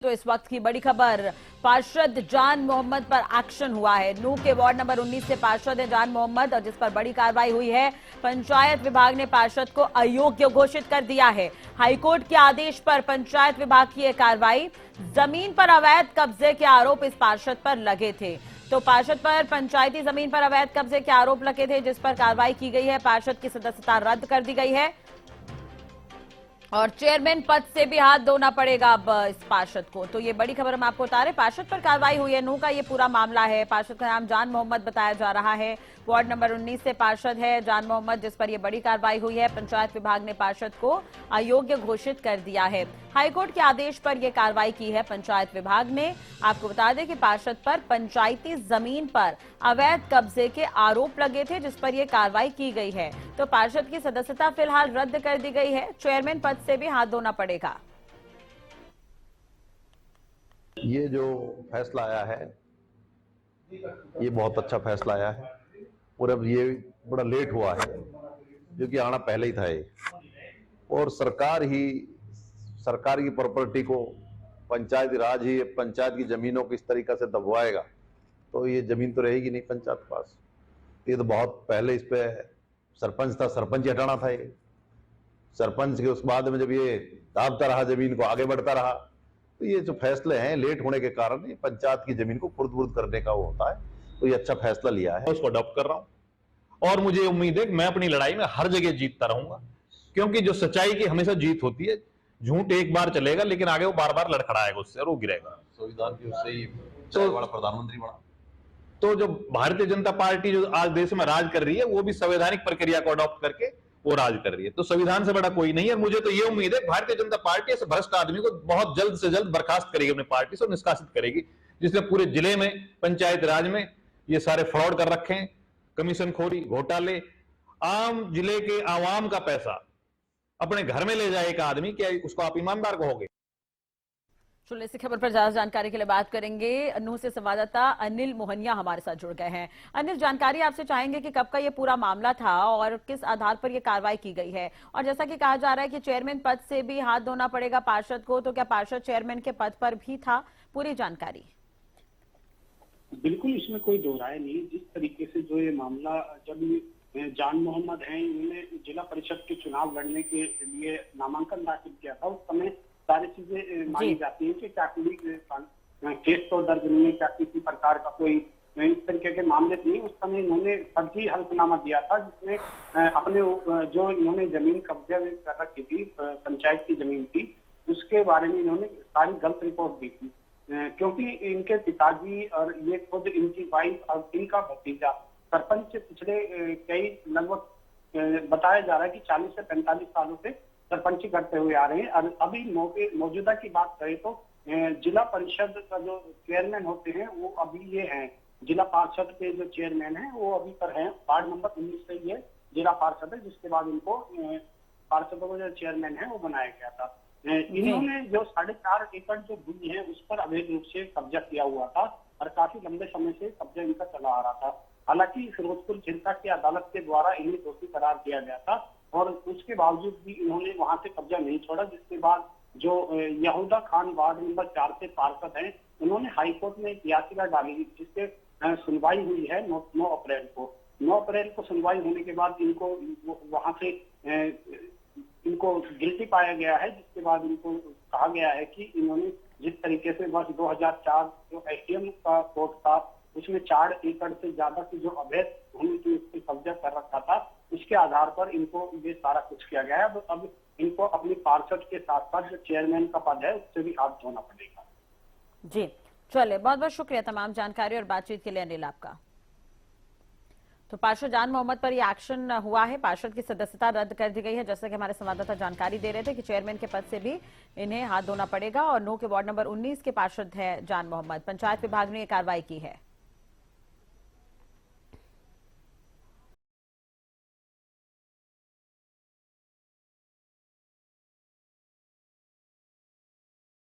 तो इस वक्त की बड़ी खबर, पार्षद जान मोहम्मद पर एक्शन हुआ है। नूह के वार्ड नंबर 19 से पार्षद है जान मोहम्मद और जिस पर बड़ी कार्रवाई हुई है। पंचायत विभाग ने पार्षद को अयोग्य घोषित कर दिया है। हाईकोर्ट के आदेश पर पंचायत विभाग की यह कार्रवाई। जमीन पर अवैध कब्जे के आरोप इस पार्षद पर लगे थे, तो पार्षद पर पंचायती जमीन पर अवैध कब्जे के आरोप लगे थे, जिस पर कार्रवाई की गई है। पार्षद की सदस्यता रद्द कर दी गई है और चेयरमैन पद से भी हाथ धोना पड़ेगा अब इस पार्षद को। तो ये बड़ी खबर हम आपको बता रहे, पार्षद पर कार्रवाई हुई है। नूह का ये पूरा मामला है। पार्षद का नाम जान मोहम्मद बताया जा रहा है। वार्ड नंबर 19 से पार्षद है जान मोहम्मद, जिस पर यह बड़ी कार्रवाई हुई है। पंचायत विभाग ने पार्षद को अयोग्य घोषित कर दिया है। हाईकोर्ट के आदेश पर यह कार्रवाई की है पंचायत विभाग ने। आपको बता दें कि पार्षद पर पंचायती जमीन पर अवैध कब्जे के आरोप लगे थे, जिस पर यह कार्रवाई की गई है। तो पार्षद की सदस्यता फिलहाल रद्द कर दी गई है। चेयरमैन पद से भी हाथ धोना पड़ेगा। ये जो फैसला आया है ये बहुत अच्छा फैसला आया है और अब ये बड़ा लेट हुआ है, जो कि आना पहले ही था ये। और सरकार की प्रॉपर्टी को पंचायत राज ही पंचायत की जमीनों को इस तरीके से दबवाएगा तो ये जमीन तो रहेगी नहीं पंचायत के पास। ये तो बहुत पहले इस पे सरपंच था, सरपंच ही हटाना था ये। सरपंच के उस बाद में जब ये दाबता रहा जमीन को, आगे बढ़ता रहा, तो ये जो फैसले हैं लेट होने के कारण पंचायत की जमीन को खुर्द-बुर्द करने का वो होता है। तो ये अच्छा फैसला लिया है, उसको अडॉप्ट कर रहा हूं और मुझे उम्मीद है कि मैं अपनी लड़ाई में हर जगह जीतता रहूंगा, क्योंकि जो सच्चाई की हमेशा जीत होती है। झूठ एक बार चलेगा लेकिन आगे वो बार बार लड़खड़ाएगा उससे और वो गिरेगा। संविधान की उससे ही तो बड़ा प्रधानमंत्री बना। तो जो भारतीय जनता पार्टी जो आज देश में राज कर रही है वो भी संवैधानिक प्रक्रिया को अडॉप्ट करके वो राज कर रही है। तो संविधान से बड़ा कोई नहीं है। मुझे तो ये उम्मीद है भारतीय जनता पार्टी ऐसे भ्रष्ट आदमी को बहुत जल्द से जल्द बर्खास्त करेगी अपनी पार्टी से और निष्कासित करेगी, जिसने पूरे जिले में पंचायत राज में ये सारे फ्रॉड कर रखे हैं, कमीशनखोरी, घोटाले। आम जिले के आवाम का पैसा अपने घर में ले जाए एक आदमी, क्या उसको आप ईमानदार कहोगे? चलिए इसी खबर पर ज्यादा जानकारी के लिए बात करेंगे। नूह से संवाददाता अनिल मोहनिया हमारे साथ जुड़ गए हैं। अनिल, जानकारी आपसे चाहेंगे कि कब का ये पूरा मामला था और किस आधार पर ये कार्रवाई की गई है, और जैसा कि कहा जा रहा है कि चेयरमैन पद से भी हाथ धोना पड़ेगा पार्षद को, तो क्या पार्षद चेयरमैन के पद पर भी था? पूरी जानकारी। बिल्कुल, इसमें कोई दो राय नहीं। जिस तरीके से जो ये मामला, जब जान मोहम्मद हैं, इन्होंने जिला परिषद के चुनाव लड़ने के लिए नामांकन दाखिल किया था, उस समय सारी चीजें मानी जाती है कि क्या कोई केस तो दर्ज नहीं है, क्या किसी प्रकार का कोई इस तरीके के मामले नहीं। उस समय इन्होंने फर्जी हल्फनामा दिया था, जिसमें अपने जो इन्होंने जमीन कब्जे में कर रखी थी, पंचायत की जमीन थी, उसके बारे में इन्होंने सारी गलत रिपोर्ट दी थी। क्योंकि इनके पिताजी और ये खुद इनकी वाइफ और इनका भतीजा सरपंच से पिछले कई लगभग बताया जा रहा है कि 40 से 45 सालों से सरपंची करते हुए आ रहे हैं। और अभी मौजूदा की बात करें तो जिला परिषद का जो चेयरमैन होते हैं वो अभी ये हैं, जिला पार्षद के जो चेयरमैन हैं वो अभी पर हैं। वार्ड नंबर 19 से ये जिला पार्षद है, जिसके बाद इनको पार्षदों का जो चेयरमैन है वो बनाया गया था। इन्होंने जो 4.5 एकड़ जो भूमि है उस पर अवैध रूप से कब्जा किया हुआ था और काफी लंबे समय से कब्जा इनका चला आ रहा था। हालांकि फिरोजपुर जनता की अदालत के द्वारा इन्हें दोषी करार दिया गया था और उसके बावजूद भी इन्होंने वहां से कब्जा नहीं छोड़ा, जिसके बाद जो यहूदा खान वार्ड नंबर 4 से पार्षद हैं, उन्होंने हाईकोर्ट में एक याचिका डाली जिससे सुनवाई हुई है 9 अप्रैल को। 9 अप्रैल को सुनवाई होने के बाद इनको वहां से इनको गिल्टी पाया गया है, जिसके बाद इनको कहा गया है कि इन्होंने जिस तरीके से वर्ष 2004 जो एसडीएम का कोर्ट था उसमें 4 एकड़ से ज्यादा की जो अवैध भूमि थी उस पर कब्जा कर रखा था, उसके आधार पर इनको ये सारा कुछ किया गया है। अब इनको अपनी पार्षद के साथ साथ जो चेयरमैन का पद है उससे भी हाथ धोना पड़ेगा। जी चलिए, बहुत बहुत शुक्रिया तमाम जानकारी और बातचीत के लिए अनिल आपका। तो पार्षद जान मोहम्मद पर यह एक्शन हुआ है, पार्षद की सदस्यता रद्द कर दी गई है। जैसा कि हमारे संवाददाता जानकारी दे रहे थे कि चेयरमैन के पद से भी इन्हें हाथ धोना पड़ेगा और नूह के वार्ड नंबर 19 के पार्षद है जान मोहम्मद। पंचायत विभाग ने यह कार्रवाई की है।